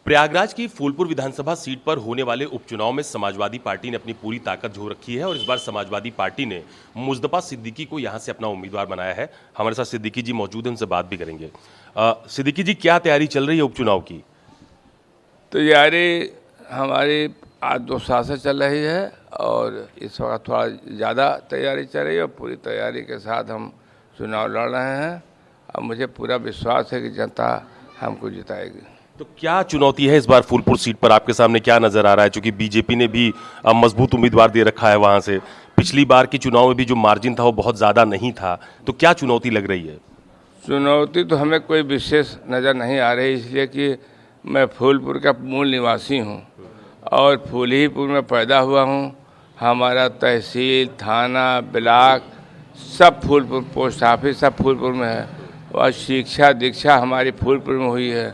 प्रयागराज की फूलपुर विधानसभा सीट पर होने वाले उपचुनाव में समाजवादी पार्टी ने अपनी पूरी ताकत झोंक रखी है और इस बार समाजवादी पार्टी ने मुस्तफा सिद्दीकी को यहां से अपना उम्मीदवार बनाया है। हमारे साथ सिद्दीकी जी मौजूद हैं, उनसे बात भी करेंगे। सिद्दीकी जी, क्या तैयारी चल रही है उपचुनाव की? तैयारी हमारी आज 2 साल से चल रही है और इस वक्त थोड़ा ज़्यादा तैयारी चल रही है और पूरी तैयारी के साथ हम चुनाव लड़ रहे हैं। अब मुझे पूरा विश्वास है कि जनता हमको जिताएगी। तो क्या चुनौती है इस बार फूलपुर सीट पर? आपके सामने क्या नजर आ रहा है? क्योंकि बीजेपी ने भी मजबूत उम्मीदवार दे रखा है वहां से। पिछली बार के चुनाव में भी जो मार्जिन था वो बहुत ज्यादा नहीं था, तो क्या चुनौती लग रही है? चुनौती तो हमें कोई विशेष नज़र नहीं आ रही, इसलिए कि मैं फूलपुर का मूल निवासी हूँ और फूलहीपुर में पैदा हुआ हूँ। हमारा तहसील, थाना, ब्लॉक सब फूलपुर, पोस्ट ऑफिस सब फूलपुर में है और शिक्षा दीक्षा हमारी फूलपुर में हुई है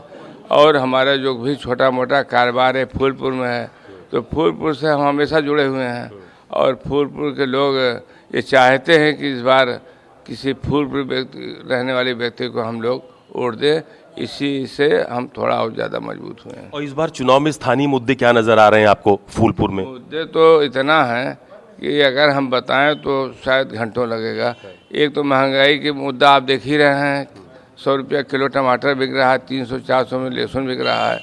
और हमारा जो भी छोटा मोटा कारोबार है फूलपुर में है। तो फूलपुर से हम हमेशा जुड़े हुए हैं और फूलपुर के लोग ये चाहते हैं कि इस बार किसी फूलपुर रहने वाले व्यक्ति को हम लोग वोट दें। इसी से हम थोड़ा और ज़्यादा मजबूत हुए हैं। और इस बार चुनाव में स्थानीय मुद्दे क्या नजर आ रहे हैं आपको फूलपुर में? मुद्दे तो इतना है कि अगर हम बताएं तो शायद घंटों लगेगा। एक तो महंगाई के मुद्दा आप देख ही रहे हैं, 100 रुपया किलो टमाटर बिक रहा है, 300-400 में लहसुन बिक रहा है।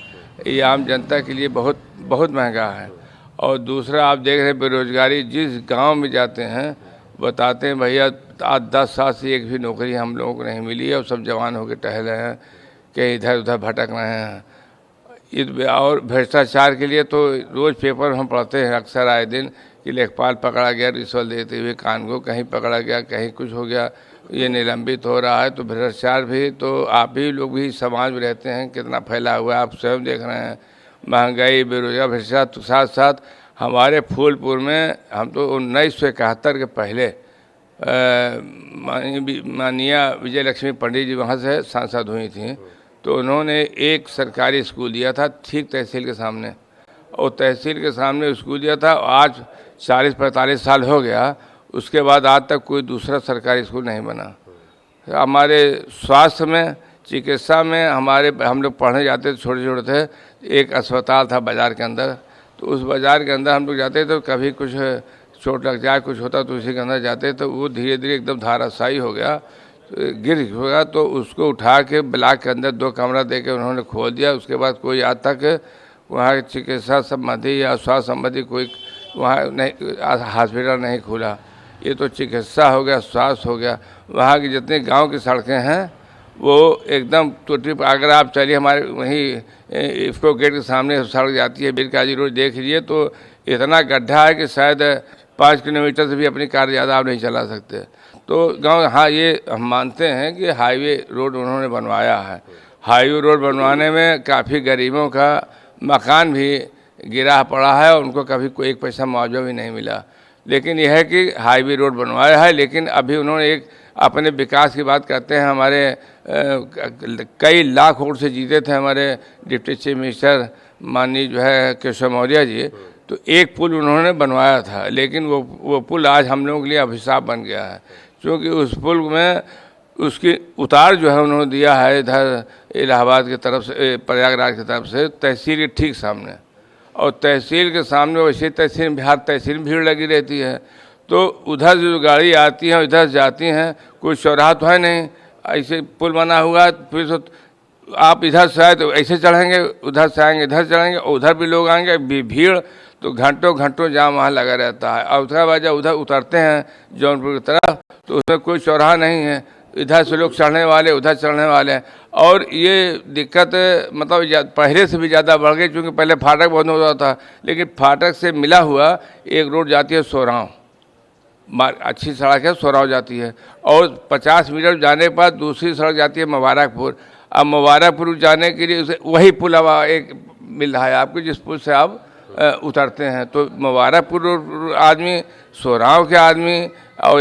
ये आम जनता के लिए बहुत बहुत महंगा है। और दूसरा आप देख रहे हैं बेरोजगारी, जिस गांव में जाते हैं बताते हैं भैया आज 10 साल से एक भी नौकरी हम लोगों को नहीं मिली है और सब जवान होकर टहल रहे हैं, कहीं इधर उधर भटक रहे हैं। और भ्रष्टाचार के लिए तो रोज़ पेपर हम पढ़ते हैं अक्सर आए दिन कि लेखपाल पकड़ा गया रिश्वत देते हुए, कानगो कहीं पकड़ा गया, कहीं कुछ हो गया, ये निलंबित हो रहा है। तो भ्रष्टाचार भी तो आप भी लोग भी समाज में रहते हैं, कितना फैला हुआ है आप स्वयं देख रहे हैं। महंगाई, बेरोजगार, भ्रष्टाचार तो साथ साथ हमारे फूलपुर में हम तो 1971 के पहले माननीय विजय लक्ष्मी पंडित जी वहाँ से सांसद हुई थी, तो उन्होंने एक सरकारी स्कूल दिया था ठीक तहसील के सामने, और तहसील के सामने स्कूल दिया था। आज 40-45 साल हो गया, उसके बाद आज तक कोई दूसरा सरकारी स्कूल नहीं बना। हमारे स्वास्थ्य में, चिकित्सा में हम लोग पढ़ने जाते थे, छोटे छोटे थे, एक अस्पताल था बाज़ार के अंदर, तो उस बाज़ार के अंदर हम लोग जाते थे तो कभी कुछ चोट लग जाए, कुछ होता तो उसी के अंदर जाते, तो वो धीरे धीरे एकदम धाराशायी हो गया, तो गिर गया। तो उसको उठा के ब्लॉक के अंदर 2 कमरा दे के उन्होंने खोल दिया। उसके बाद कोई आज तक वहाँ चिकित्सा संबंधी या स्वास्थ्य संबंधी कोई वहाँ नहीं हॉस्पिटल नहीं खुला। ये तो चिकित्सा हो गया, स्वास्थ्य हो गया। वहाँ की जितने गांव की सड़कें हैं वो एकदम टूटी। अगर आप चलिए हमारे वहीं इफ्को गेट के सामने सड़क जाती है बीरकाजी रोड, देख लीजिए तो इतना गड्ढा है कि शायद 5 किलोमीटर से भी अपनी कार ज़्यादा आप नहीं चला सकते। तो गाँव, हाँ, ये हम मानते हैं कि हाईवे रोड उन्होंने बनवाया है। हाईवे रोड बनवाने में काफ़ी गरीबों का मकान भी गिरा पड़ा है और उनको कभी कोई 1 पैसा मुआवजा भी नहीं मिला। लेकिन यह है कि हाईवे रोड बनवाया है, लेकिन अभी उन्होंने एक अपने विकास की बात करते हैं। हमारे कई लाख वोट से जीते थे हमारे डिप्टी चीफ मिनिस्टर माननीय जो है केशव मौर्य जी, तो एक पुल उन्होंने बनवाया था, लेकिन वो पुल आज हम लोगों के लिए अभिशाप बन गया है, क्योंकि उस पुल में उसकी उतार जो है उन्होंने दिया है इधर इलाहाबाद की तरफ से, प्रयागराज की तरफ से, तहसील के ठीक सामने। और तहसील के सामने वैसे तहसील, बिहार तहसील में भीड़ लगी रहती है, तो उधर जो गाड़ी आती हैं इधर जाती हैं, कोई चौराहा तो है नहीं, ऐसे पुल बना हुआ है। फिर तो आप इधर से आए तो ऐसे चढ़ेंगे, उधर से आएंगे इधर चढ़ेंगे, और उधर भी लोग आएंगे, भीड़ तो घंटों घंटों जाम वहाँ लगा रहता है। और उसके बाद जब उधर उतरते हैं जौनपुर की तरफ तो उसमें कोई चौराहा नहीं है, इधर से लोग चढ़ने वाले उधर चढ़ने वाले हैं। और ये दिक्कत मतलब पहले से भी ज़्यादा बढ़ गई, क्योंकि पहले फाटक बंद होता था, लेकिन फाटक से मिला हुआ एक रोड जाती है सोराव, अच्छी सड़क है, सोराव जाती है, और 50 मीटर जाने के बाद दूसरी सड़क जाती है मुबारकपुर। अब मुबारकपुर जाने के लिए उसे वही पुल अब एक मिल रहा है आपको, जिस पुल से आप उतरते हैं। तो मुबारकपुर आदमी, सोराव के आदमी और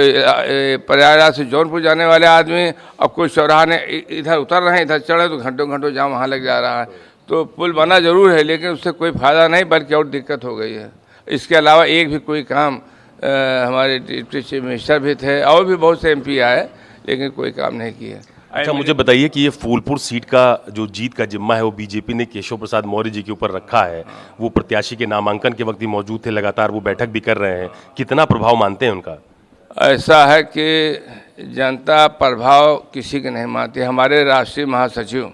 प्रयागराज से जौनपुर जाने वाले आदमी, और कोई चौराहा ने इधर उतर रहे हैं इधर चढ़े तो घंटों घंटों जाम वहाँ लग जा रहा है। तो पुल बना जरूर है, लेकिन उससे कोई फ़ायदा नहीं, बल्कि और दिक्कत हो गई है। इसके अलावा एक भी कोई काम हमारे डिप्टी चीफ मिनिस्टर भी थे और भी बहुत से MP आए, लेकिन कोई काम नहीं किए। अच्छा, मुझे बताइए कि ये फूलपुर सीट का जो जीत का जिम्मा है वो बीजेपी ने केशव प्रसाद मौर्य जी के ऊपर रखा है। वो प्रत्याशी के नामांकन के वक्त ही मौजूद थे, लगातार वो बैठक भी कर रहे हैं। कितना प्रभाव मानते हैं उनका? ऐसा है कि जनता प्रभाव किसी के नहीं मानती। हमारे राष्ट्रीय महासचिव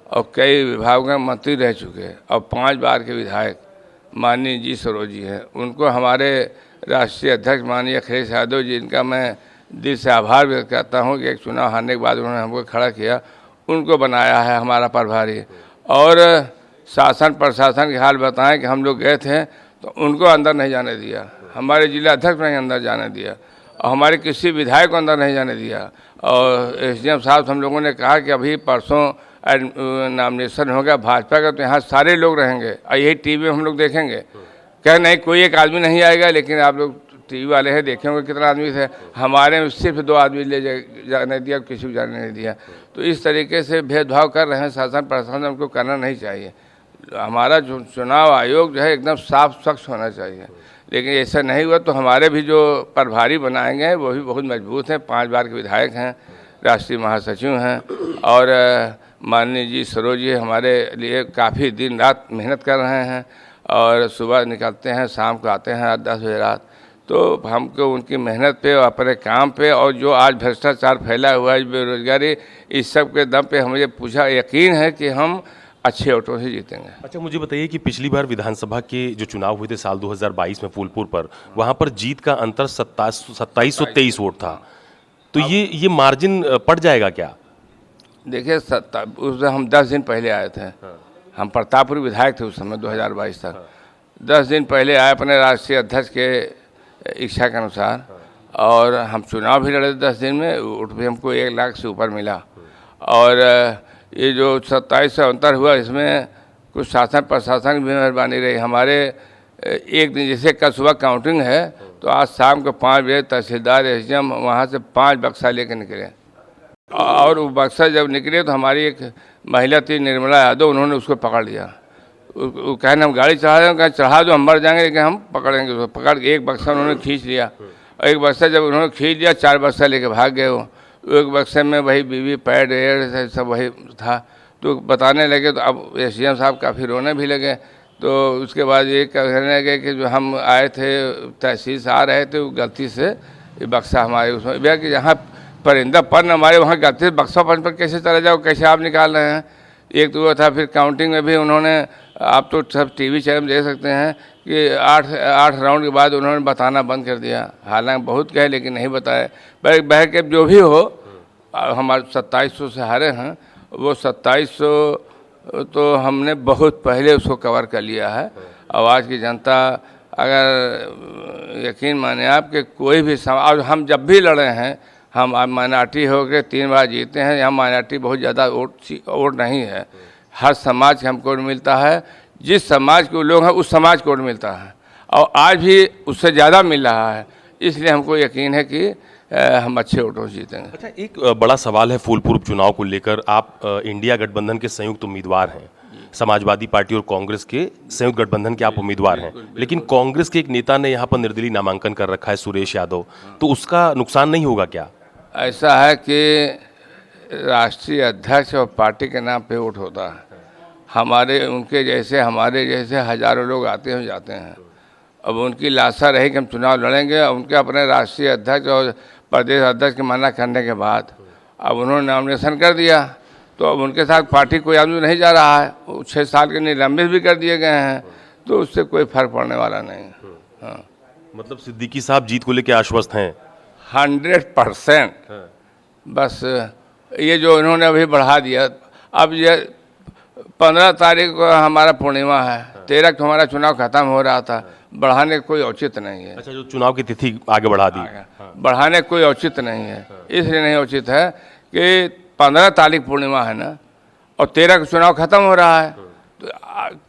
और कई विभागों के मंत्री रह चुके हैं और 5 बार के विधायक माननीय जी सरोज जी हैं, उनको हमारे राष्ट्रीय अध्यक्ष माननीय अखिलेश यादव जी, इनका मैं दिल से आभार व्यक्त करता हूं कि एक चुनाव हारने के बाद उन्होंने हमको खड़ा किया, उनको बनाया है हमारा प्रभारी। और शासन प्रशासन के हाल बताएं कि हम लोग गए थे तो उनको अंदर नहीं जाने दिया, हमारे जिला अध्यक्ष नहीं अंदर जाने दिया और हमारे किसी विधायक को अंदर नहीं जाने दिया। और एसडीएम साहब से हम लोगों ने कहा कि अभी परसों नॉमिनेशन होगा भाजपा का, तो यहाँ सारे लोग रहेंगे और यही टीवी में हम लोग देखेंगे। कह नहीं कोई एक आदमी नहीं आएगा, लेकिन आप लोग टीवी वाले हैं देखे होंगे कितना आदमी थे। हमारे में सिर्फ 2 आदमी ले जाने दिया, किसी को जाने नहीं दिया। तो इस तरीके से भेदभाव कर रहे हैं शासन प्रशासन, उनको करना नहीं चाहिए। हमारा जो चुनाव आयोग जो है एकदम साफ स्वच्छ होना चाहिए, लेकिन ऐसा नहीं हुआ। तो हमारे भी जो प्रभारी बनाएंगे वो भी बहुत मजबूत हैं, 5 बार के विधायक हैं, राष्ट्रीय महासचिव हैं और माननीय जी सरोज जी हमारे लिए काफ़ी दिन रात मेहनत कर रहे हैं और सुबह निकलते हैं, शाम को आते हैं 10 बजे रात। तो हमको उनकी मेहनत पे और अपने काम पे और जो आज भ्रष्टाचार फैला हुआ है, बेरोजगारी, इस सब के दम पे मुझे पूछा यकीन है कि हम अच्छे वोटों से जीतेंगे। अच्छा, मुझे बताइए कि पिछली बार विधानसभा के जो चुनाव हुए थे साल 2022 में फूलपुर पर, वहां पर जीत का अंतर 2723 वोट था। तो ये मार्जिन पड़ जाएगा क्या? देखिए उस हम 10 दिन पहले आए थे। हम प्रतापपुर विधायक थे उस समय 2022 तक। 10 दिन पहले आए अपने राष्ट्रीय अध्यक्ष के इच्छा के अनुसार और हम चुनाव भी लड़े 10 दिन में, वोट भी हमको 1 लाख से ऊपर मिला। और ये जो 27 से अंतर हुआ, इसमें कुछ शासन प्रशासन की भी मेहरबानी रही। हमारे एक दिन जैसे कल सुबह काउंटिंग है तो आज शाम को 5 बजे तहसीलदार एसडीएम वहाँ से 5 बक्सा लेकर निकले और वो बक्सा जब निकले तो हमारी एक महिला थी निर्मला यादव, उन्होंने उसको पकड़ लिया। वो कहने हम गाड़ी चढ़ा दें, कहा चढ़ा दो, हम मर जाएंगे लेकिन हम पकड़ेंगे उसको। पकड़ के एक बक्सा उन्होंने खींच लिया और एक बक्सा जब उन्होंने खींच लिया 4 बक्सा लेके भाग गए वो। एक बक्से में वही बीवी पैड एड सब वही था। तो बताने लगे तो अब एसडीएम साहब काफ़ी रोने भी लगे। तो उसके बाद ये कहने लगे कि जो हम आए थे तहसील से आ रहे थे, वो गलती से ये बक्सा हमारे उसमें भैया कि जहाँ परिंदा पन हमारे वहाँ गलती से बक्सा पन पर कैसे चला जाओ, कैसे आप निकाल रहे हैं। एक तो वो था। फिर काउंटिंग में भी उन्होंने, आप तो सब टीवी चैनल देख सकते हैं कि 8 राउंड के बाद उन्होंने बताना बंद कर दिया। हालांकि बहुत कहे लेकिन नहीं बताए। बह के जो भी हो, हमारे 2700 से हारे हैं, वो 2700 तो हमने बहुत पहले उसको कवर कर लिया है। और आज की जनता, अगर यकीन माने आप कि कोई भी और हम जब भी लड़े हैं, हम माइनॉरिटी हो के 3 बार जीते हैं। यहाँ माइनॉरिटी बहुत ज़्यादा वोट नहीं है। हर समाज के हमको वोट मिलता है, जिस समाज के लोग हैं उस समाज को वोट मिलता है और आज भी उससे ज़्यादा मिल रहा है। इसलिए हमको यकीन है कि हम अच्छे वोटों से जीतेंगे। अच्छा, एक बड़ा सवाल है फूलपुर उपचुनाव को लेकर। आप इंडिया गठबंधन के संयुक्त उम्मीदवार हैं, समाजवादी पार्टी और कांग्रेस के संयुक्त गठबंधन के आप उम्मीदवार हैं, लेकिन कांग्रेस के एक नेता ने यहाँ पर निर्दलीय नामांकन कर रखा है, सुरेश यादव। तो उसका नुकसान नहीं होगा क्या? ऐसा है कि राष्ट्रीय अध्यक्ष और पार्टी के नाम पे वोट होता है। हमारे उनके जैसे हमारे जैसे हजारों लोग आते हैं जाते हैं। अब उनकी लालसा रही कि हम चुनाव लड़ेंगे। उनके अपने राष्ट्रीय अध्यक्ष और प्रदेश अध्यक्ष के मना करने के बाद अब उन्होंने नॉमिनेशन कर दिया, तो अब उनके साथ पार्टी कोई आदमी नहीं जा रहा है। 6 साल के निलंबित भी कर दिए गए हैं, तो उससे कोई फर्क पड़ने वाला नहीं। हाँ, मतलब सिद्दीकी साहब जीत को लेकर आश्वस्त हैं? 100%। बस ये जो इन्होंने अभी बढ़ा दिया, अब ये 15 तारीख को हमारा पूर्णिमा है, 13 को हमारा चुनाव खत्म हो रहा था। बढ़ाने का कोई औचित्य नहीं है। अच्छा, जो चुनाव की तिथि आगे बढ़ा दी, बढ़ाने का कोई औचित्य नहीं है। इसलिए नहीं औचित्य है कि 15 तारीख पूर्णिमा है ना, और 13 को चुनाव खत्म हो रहा है। तो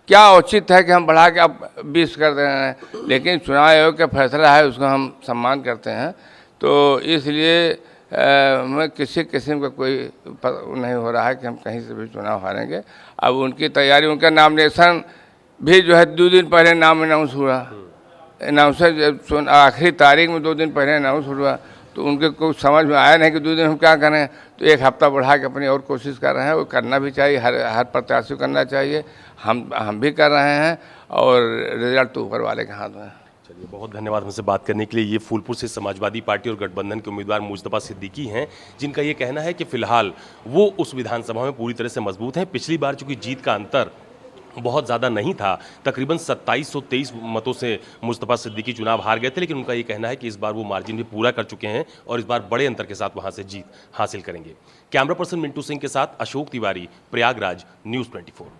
क्या औचित्य है कि हम बढ़ा के अब 20 कर दे रहे हैं। लेकिन चुनाव आयोग का फैसला है, उसको हम सम्मान करते हैं। तो इसलिए हमें किसी किस्म का कोई नहीं हो रहा है कि हम कहीं से भी चुनाव हारेंगे। अब उनकी तैयारी, उनका नॉमिनेशन भी जो है 2 दिन पहले नाम अनाउंस हुआ। अनाउंस आखिरी तारीख में 2 दिन पहले अनाउंस हुआ। तो उनके कुछ समझ में आया नहीं कि दूसरे दिन हम क्या करें, तो एक हफ्ता बढ़ा के अपनी और कोशिश कर रहे हैं। वो करना भी चाहिए, हर प्रत्याशी को करना चाहिए। हम भी कर रहे हैं और रिजल्ट तो ऊपर वाले के हाथ में है। चलिए, बहुत धन्यवाद हमसे बात करने के लिए। ये फूलपुर से समाजवादी पार्टी और गठबंधन के उम्मीदवार मुस्तफा सिद्दीकी हैं, जिनका ये कहना है कि फिलहाल वो उस विधानसभा में पूरी तरह से मजबूत हैं। पिछली बार चूंकि जीत का अंतर बहुत ज़्यादा नहीं था, तकरीबन 2723 मतों से मुस्तफा सिद्दीकी चुनाव हार गए थे, लेकिन उनका ये कहना है कि इस बार वो मार्जिन भी पूरा कर चुके हैं और इस बार बड़े अंतर के साथ वहां से जीत हासिल करेंगे। कैमरा पर्सन मिंटू सिंह के साथ अशोक तिवारी, प्रयागराज, न्यूज़ 24।